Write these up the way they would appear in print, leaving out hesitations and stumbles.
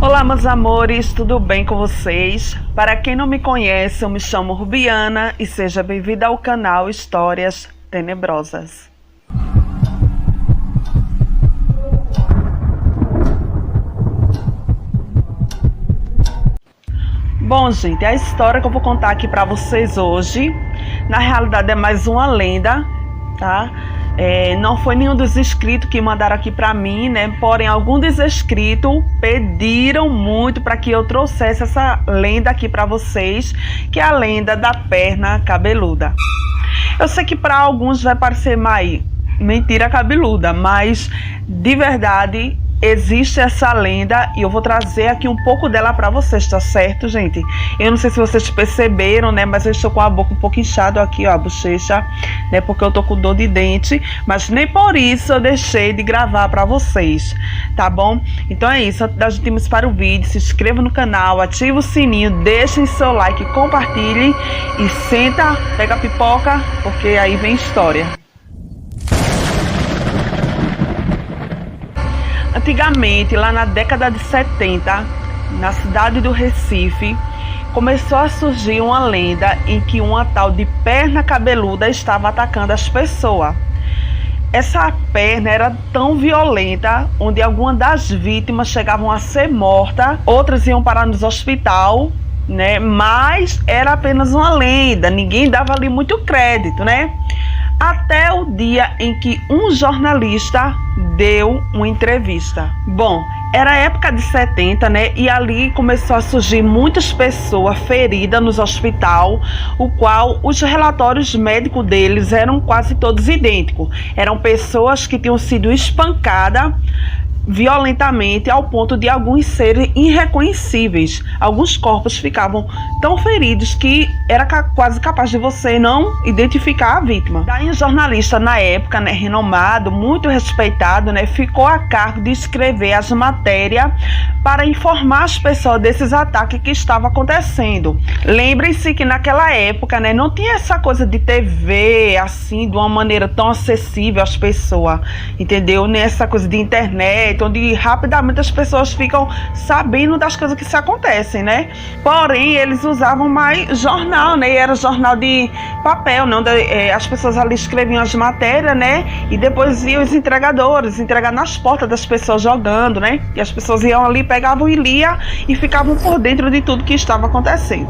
Olá, meus amores, tudo bem com vocês? Para quem não me conhece, eu me chamo Rubiana e seja bem-vinda ao canal Histórias Tenebrosas. Bom, gente, a história que eu vou contar aqui para vocês hoje, na realidade é mais uma lenda, tá? Não foi nenhum dos inscritos que mandaram aqui para mim, né? Porém, alguns dos inscritos pediram muito para que eu trouxesse essa lenda aqui para vocês, que é a lenda da perna cabeluda. Eu sei que para alguns vai parecer mais mentira cabeluda, mas de verdade existe essa lenda e eu vou trazer aqui um pouco dela para vocês, tá certo, gente? Eu não sei se vocês perceberam, né, mas eu estou com a boca um pouco inchada aqui, ó, a bochecha, né, porque eu tô com dor de dente, mas nem por isso eu deixei de gravar para vocês, tá bom? Então é isso, antes da gente irmos para o vídeo, se inscreva no canal, ative o sininho, deixem seu like, compartilhe e senta, pega a pipoca, porque aí vem história. Antigamente, lá na década de 70, na cidade do Recife, começou a surgir uma lenda em que uma tal de perna cabeluda estava atacando as pessoas. Essa perna era tão violenta, onde algumas das vítimas chegavam a ser mortas, outras iam parar nos hospitais, né? Mas era apenas uma lenda, ninguém dava ali muito crédito, né? Até o dia em que um jornalista deu uma entrevista. Bom, era a época de 70, né? E ali começou a surgir muitas pessoas feridas nos hospitais, o qual os relatórios médicos deles eram quase todos idênticos. Eram pessoas que tinham sido espancadas violentamente ao ponto de alguns serem irreconhecíveis. Alguns corpos ficavam tão feridos que era quase capaz de você não identificar a vítima. Daí um jornalista na época, né, renomado, muito respeitado, né, ficou a cargo de escrever as matérias para informar as pessoas desses ataques que estavam acontecendo. Lembrem-se que naquela época, né, não tinha essa coisa de TV assim, de uma maneira tão acessível às pessoas, entendeu? Nem essa coisa de internet, onde rapidamente as pessoas ficam sabendo das coisas que se acontecem, né? Porém, eles usavam mais jornal, né? E era jornal de papel, né? Onde, as pessoas ali escreviam as matérias, né? E depois iam os entregadores entregar nas portas das pessoas jogando, né? E as pessoas iam ali, pegavam e lia e ficavam por dentro de tudo que estava acontecendo.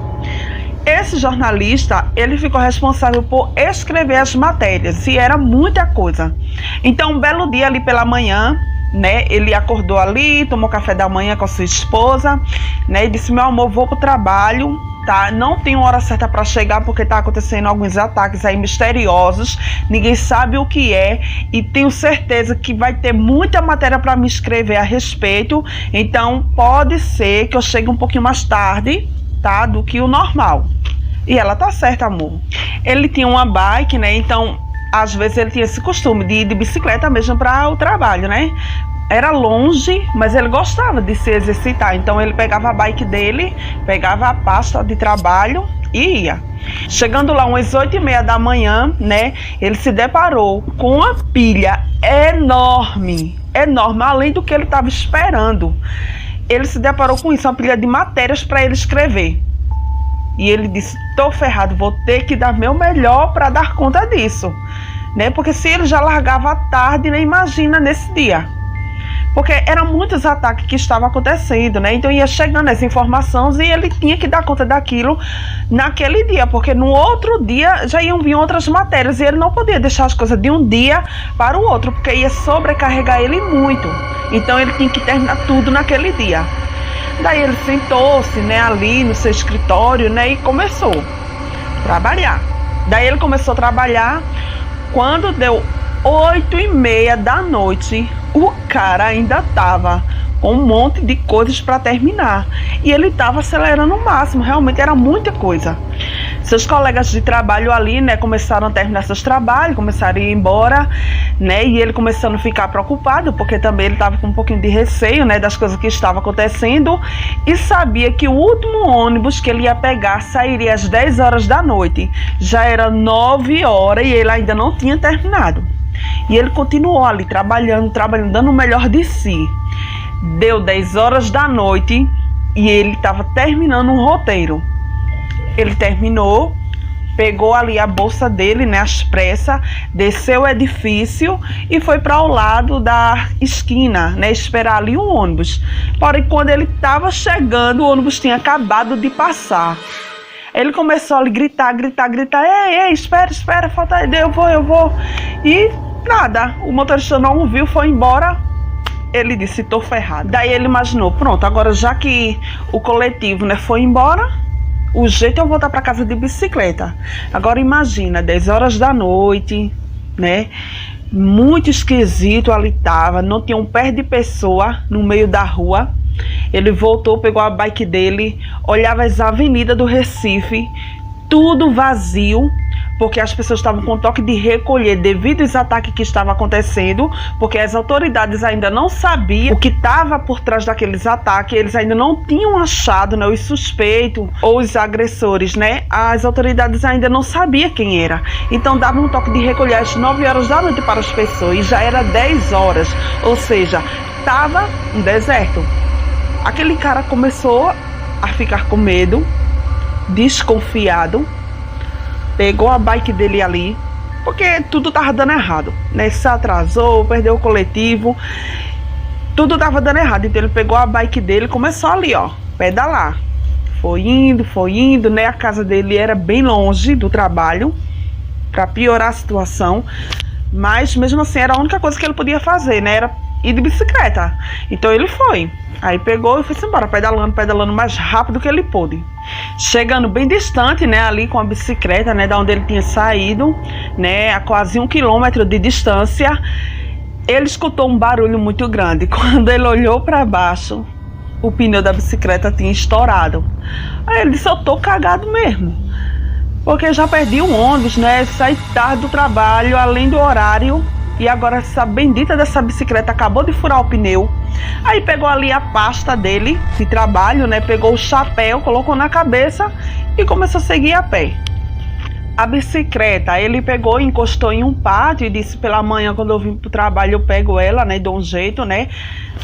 Esse jornalista, ele ficou responsável por escrever as matérias e era muita coisa. Então, um belo dia ali pela manhã, né, ele acordou ali, tomou café da manhã com a sua esposa, né, e disse: meu amor, vou pro trabalho, tá? Não tenho hora certa para chegar porque tá acontecendo alguns ataques aí misteriosos, ninguém sabe o que é e tenho certeza que vai ter muita matéria para me escrever a respeito, então pode ser que eu chegue um pouquinho mais tarde, tá, do que o normal. E ela: tá certa, amor. Ele tinha uma bike, né, então às vezes ele tinha esse costume de ir de bicicleta mesmo para o trabalho, né? Era longe, mas ele gostava de se exercitar. Então ele pegava a bike dele, pegava a pasta de trabalho e ia. Chegando lá umas 8h30 da manhã, né? Ele se deparou com uma pilha enorme, enorme, além do que ele estava esperando. Ele se deparou com isso, uma pilha de matérias para ele escrever. E ele disse: tô ferrado, vou ter que dar meu melhor para dar conta disso, né? Porque se ele já largava à tarde, né? Imagina nesse dia. Porque eram muitos ataques que estavam acontecendo, né? Então ia chegando as informações e ele tinha que dar conta daquilo naquele dia, porque no outro dia já iam vir outras matérias e ele não podia deixar as coisas de um dia para o outro, porque ia sobrecarregar ele muito. Então ele tinha que terminar tudo naquele dia. Daí ele sentou-se, né, ali no seu escritório, né, e começou a trabalhar. Daí ele começou a trabalhar. Quando deu 8h30 da noite, o cara ainda estava com um monte de coisas para terminar. E ele estava acelerando o máximo, realmente era muita coisa. Seus colegas de trabalho ali, né, começaram a terminar seus trabalhos, começaram a ir embora, né, e ele começando a ficar preocupado, porque também ele estava com um pouquinho de receio, né, das coisas que estavam acontecendo, e sabia que o último ônibus que ele ia pegar sairia às 10 horas da noite. Já era 9 horas e ele ainda não tinha terminado. E ele continuou ali trabalhando, dando o melhor de si. Deu 10 horas da noite e ele estava terminando um roteiro. Ele terminou, pegou ali a bolsa dele, né, às pressas, desceu o edifício e foi para o lado da esquina, né, esperar ali um ônibus. Porém, quando ele estava chegando, o ônibus tinha acabado de passar. Ele começou a gritar, ei, espera, falta aí, eu vou. E nada, o motorista não viu, foi embora. Ele disse, tô ferrado. Daí ele imaginou, pronto, agora já que o coletivo, né, foi embora, o jeito é eu voltar para casa de bicicleta. Agora imagina, 10 horas da noite, né, muito esquisito ali tava, não tinha um pé de pessoa no meio da rua. Ele voltou, pegou a bike dele, olhava as avenidas do Recife, tudo vazio, porque as pessoas estavam com toque de recolher devido aos ataques que estavam acontecendo, porque as autoridades ainda não sabiam o que estava por trás daqueles ataques, eles ainda não tinham achado, né, os suspeitos ou os agressores, né? As autoridades ainda não sabiam quem era. Então dava um toque de recolher às 9 horas da noite para as pessoas e já era 10 horas, ou seja, estava um deserto. Aquele cara começou a ficar com medo, desconfiado, pegou a bike dele ali, porque tudo tava dando errado, né? Se atrasou, perdeu o coletivo, tudo tava dando errado. Então ele pegou a bike dele e começou ali, ó, pedalar. Foi indo, né? A casa dele era bem longe do trabalho, para piorar a situação, mas mesmo assim era a única coisa que ele podia fazer, né? Era ir de bicicleta. Então ele foi. Aí pegou e foi-se embora, pedalando o mais rápido que ele pôde. Chegando bem distante, né, ali com a bicicleta, né, da onde ele tinha saído, né, a quase 1 quilômetro de distância, ele escutou um barulho muito grande. Quando ele olhou para baixo, o pneu da bicicleta tinha estourado. Aí ele disse, eu tô cagado mesmo, porque já perdi um ônibus, né, saí tarde do trabalho, além do horário, e agora essa bendita dessa bicicleta acabou de furar o pneu. Aí pegou ali a pasta dele de trabalho, né? Pegou o chapéu, colocou na cabeça e começou a seguir a pé. A bicicleta, ele pegou e encostou em um pátio e disse, pela manhã quando eu vim pro trabalho eu pego ela, né? Dou um jeito, né?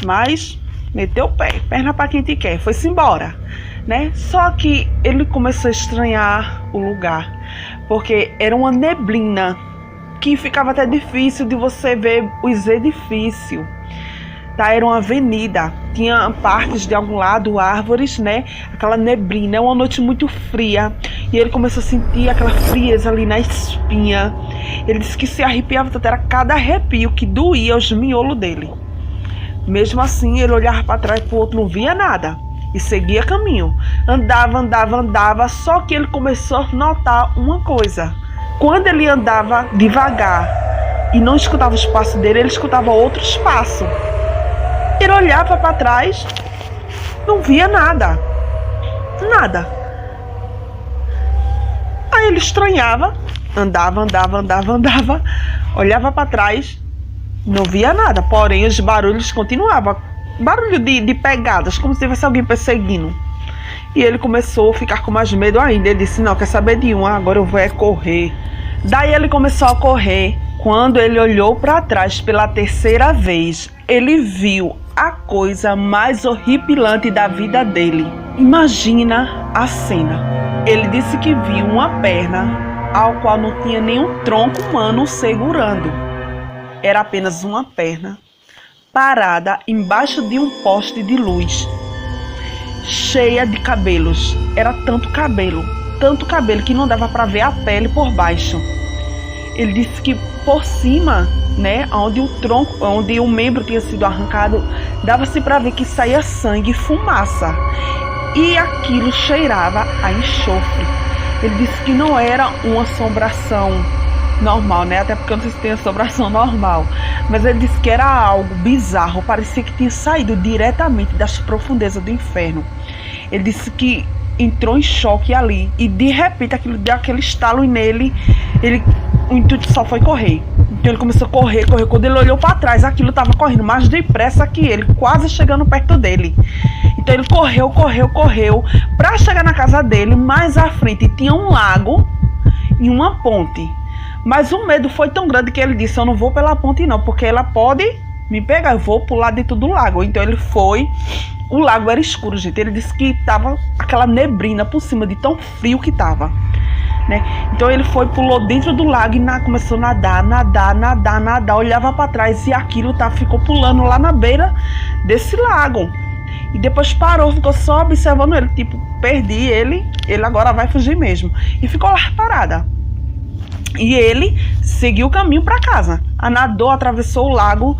Mas meteu o pé, perna pra quem te quer, foi-se embora, né? Só que ele começou a estranhar o lugar, porque era uma neblina que ficava até difícil de você ver os edifícios, tá? Era uma avenida, tinha partes de algum lado, árvores, né? Aquela neblina, é uma noite muito fria, e ele começou a sentir aquela frieza ali na espinha. Ele disse que se arrepiava, tanto era cada arrepio que doía os miolos dele. Mesmo assim, ele olhava para trás e para o outro, não via nada, e seguia caminho. Andava, só que ele começou a notar uma coisa. Quando ele andava devagar e não escutava os passos dele, ele escutava outros passos. Ele olhava para trás, não via nada. Aí ele estranhava, andava, olhava para trás, não via nada, porém os barulhos continuavam. Barulho de pegadas, como se tivesse alguém perseguindo. E ele começou a ficar com mais medo ainda. Ele disse, não, quer saber de uma, agora eu vou correr. Daí ele começou a correr. Quando ele olhou para trás pela terceira vez, ele viu a coisa mais horripilante da vida dele. Imagina a cena. Ele disse que viu uma perna ao qual não tinha nenhum tronco humano segurando. Era apenas uma perna parada embaixo de um poste de luz, cheia de cabelos. Era tanto cabelo que não dava para ver a pele por baixo. Ele disse que por cima, né, onde o tronco, onde o membro tinha sido arrancado, dava-se para ver que saía sangue e fumaça, e aquilo cheirava a enxofre. Ele disse que não era uma assombração normal, né? Até porque eu não sei se tem assombração normal, mas ele disse que era algo bizarro, parecia que tinha saído diretamente das profundezas do inferno. Ele disse que entrou em choque ali e de repente aquilo deu aquele estalo nele. O intuito só foi correr. Então ele começou a correr. Quando ele olhou para trás, aquilo estava correndo mais depressa que ele, quase chegando perto dele. Então ele correu para chegar na casa dele. Mais à frente tinha um lago e uma ponte. Mas o medo foi tão grande que ele disse, eu não vou pela ponte não, porque ela pode me pegar, eu vou pular dentro do lago. Então ele foi, o lago era escuro, gente. Ele disse que tava aquela neblina por cima de tão frio que tava, né? Então ele foi, pulou dentro do lago e começou a nadar, olhava para trás e aquilo ficou pulando lá na beira desse lago. E depois parou, ficou só observando ele, tipo, perdi ele agora vai fugir mesmo. E ficou lá parada. E ele seguiu o caminho para casa. Nadou, atravessou o lago,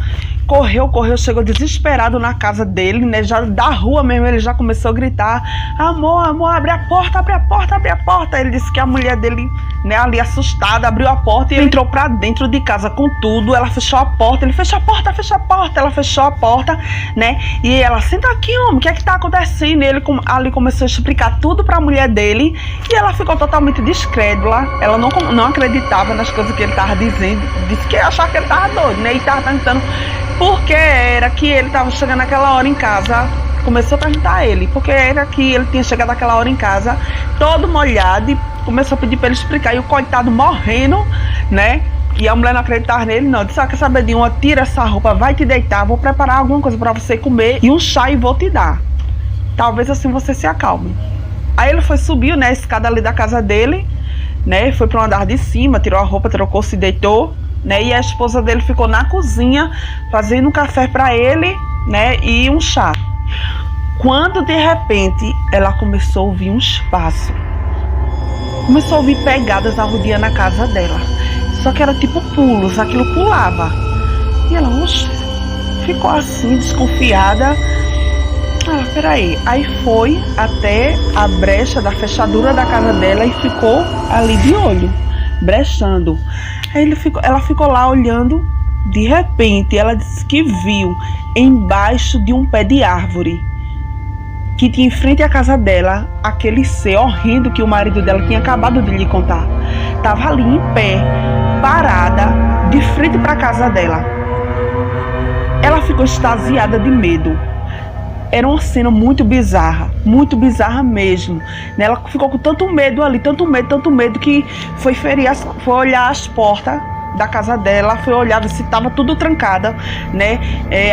correu, chegou desesperado na casa dele, né? Já da rua mesmo, ele já começou a gritar: amor, abre a porta. Ele disse que a mulher dele, né, ali assustada, abriu a porta e ele entrou pra dentro de casa com tudo. Ela fechou a porta, ele fecha a porta. Ela fechou a porta, né? E ela: senta aqui, homem, o que é que tá acontecendo? E ele ali começou a explicar tudo pra mulher dele e ela ficou totalmente descrédula. Ela não acreditava nas coisas que ele tava dizendo, disse que achava que ele tava doido, né? E tava tentando, porque era que ele tava chegando naquela hora em casa. Começou a perguntar a ele, porque era que ele tinha chegado naquela hora em casa, todo molhado, e começou a pedir para ele explicar, e o coitado morrendo, né? E a mulher não acreditava nele, não. Disse: quer saber de uma? Tira essa roupa, vai te deitar, vou preparar alguma coisa para você comer e um chá e vou te dar. Talvez assim você se acalme. Aí ele foi, subiu, né, a escada ali da casa dele, né? Foi para o andar de cima, tirou a roupa, trocou, se deitou, né? E a esposa dele ficou na cozinha fazendo um café para ele, né? E um chá. Quando de repente ela começou a ouvir uns passos, começou a ouvir pegadas arrodeando a casa dela, só que era tipo pulos, aquilo pulava. E ela, oxe, ficou assim, desconfiada. Peraí. Aí foi até a brecha da fechadura da casa dela e ficou ali de olho, brechando. Aí ela ficou lá olhando. De repente ela disse que viu embaixo de um pé de árvore que tinha em frente à casa dela aquele ser horrendo que o marido dela tinha acabado de lhe contar. Tava ali em pé, parada, de frente para a casa dela. Ela ficou extasiada de medo. Era uma cena muito bizarra mesmo. Ela ficou com tanto medo ali, tanto medo que foi olhar as portas da casa dela, foi olhar se estava tudo trancada, né?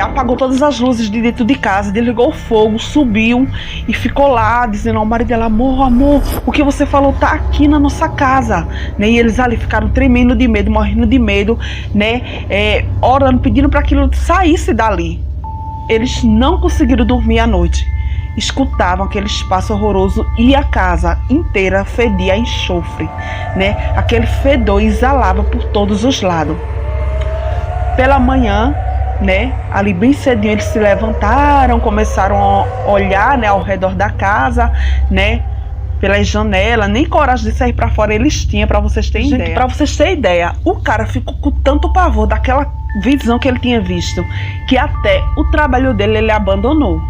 Apagou todas as luzes de dentro de casa, desligou o fogo, subiu e ficou lá dizendo ao marido dela: amor, o que você falou tá aqui na nossa casa, né? E eles ali ficaram tremendo de medo, morrendo de medo, né? Orando, pedindo para aquilo saísse dali. Eles não conseguiram dormir à noite. Escutavam aquele espaço horroroso e a casa inteira fedia a enxofre, né? Aquele fedor exalava por todos os lados. Pela manhã, né, ali bem cedinho, eles se levantaram, começaram a olhar, né, ao redor da casa, né, pelas janelas. Nem coragem de sair para fora eles tinham, para vocês terem ideia. Para vocês terem ideia, o cara ficou com tanto pavor daquela visão que ele tinha visto, que até o trabalho dele ele abandonou.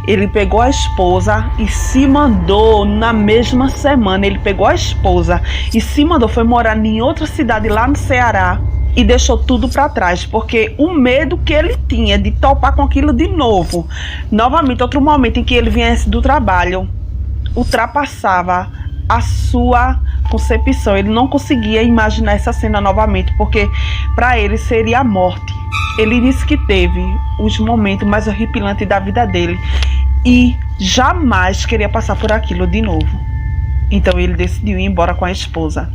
Ele pegou a esposa e se mandou na mesma semana. Ele pegou a esposa e se mandou, foi morar em outra cidade lá no Ceará e deixou tudo para trás, porque o medo que ele tinha de topar com aquilo de novo, novamente, outro momento em que ele viesse do trabalho, ultrapassava a sua concepção. Ele não conseguia imaginar essa cena novamente, porque para ele seria a morte. Ele disse que teve os momentos mais horripilantes da vida dele e jamais queria passar por aquilo de novo. Então ele decidiu ir embora com a esposa.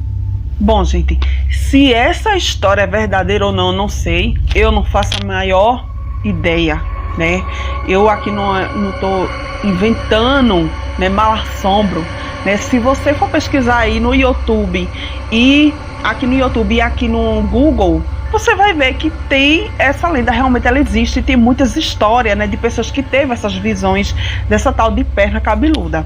Bom, gente, se essa história é verdadeira ou não, não sei. Eu não faço a maior ideia, né? Eu aqui não estou inventando, né, mal assombro, né? Se você for pesquisar aí no YouTube e aqui no Google, você vai ver que tem essa lenda, realmente ela existe, e tem muitas histórias, né, de pessoas que teve essas visões dessa tal de perna cabeluda,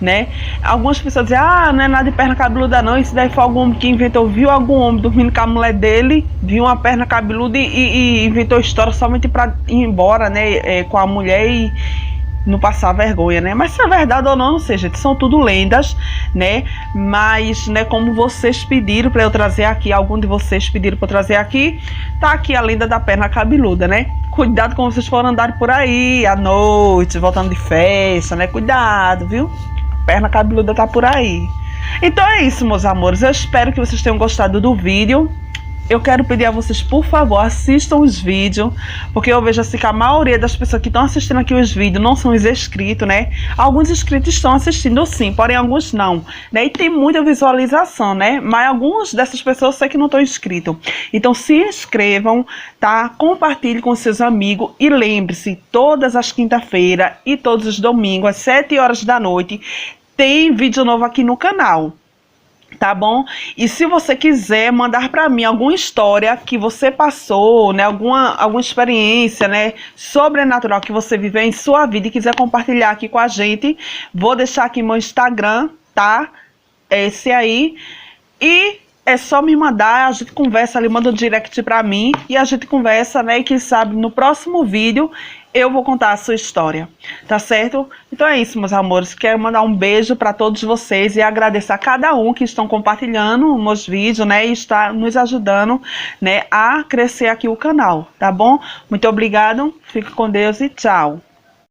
né? Algumas pessoas dizem: não é nada de perna cabeluda não, isso daí foi algum homem que inventou, viu algum homem dormindo com a mulher dele, viu uma perna cabeluda e inventou história somente para ir embora, né, com a mulher e não passar vergonha, né? Mas se é verdade ou não, não sei, gente, são tudo lendas, né? Mas, né, como vocês pediram para eu trazer aqui, algum de vocês pediram para eu trazer aqui, tá aqui a lenda da perna cabeluda, né? Cuidado como vocês forem andar por aí à noite, voltando de festa, né? Cuidado, viu? Perna cabeluda tá por aí. Então é isso, meus amores, eu espero que vocês tenham gostado do vídeo. eu quero pedir a vocês, por favor, assistam os vídeos, porque eu vejo assim que a maioria das pessoas que estão assistindo aqui os vídeos não são os inscritos, né? Alguns inscritos estão assistindo sim, porém alguns não, né? E tem muita visualização, né? Mas algumas dessas pessoas eu sei que não estão inscritos. Então se inscrevam, tá? Compartilhe com seus amigos e lembre-se, todas as quinta-feiras e todos os domingos, às 7 horas da noite, tem vídeo novo aqui no canal. Tá bom? E se você quiser mandar para mim alguma história que você passou, né, alguma experiência, né, sobrenatural que você viveu em sua vida e quiser compartilhar aqui com a gente, vou deixar aqui meu Instagram, tá? Esse aí. E é só me mandar, a gente conversa ali, manda um direct pra mim e a gente conversa, né? E quem sabe no próximo vídeo eu vou contar a sua história, tá certo? Então é isso, meus amores. Quero mandar um beijo para todos vocês e agradecer a cada um que estão compartilhando meus vídeos, né? E está nos ajudando, né, a crescer aqui o canal, tá bom? Muito obrigado, fique com Deus e tchau.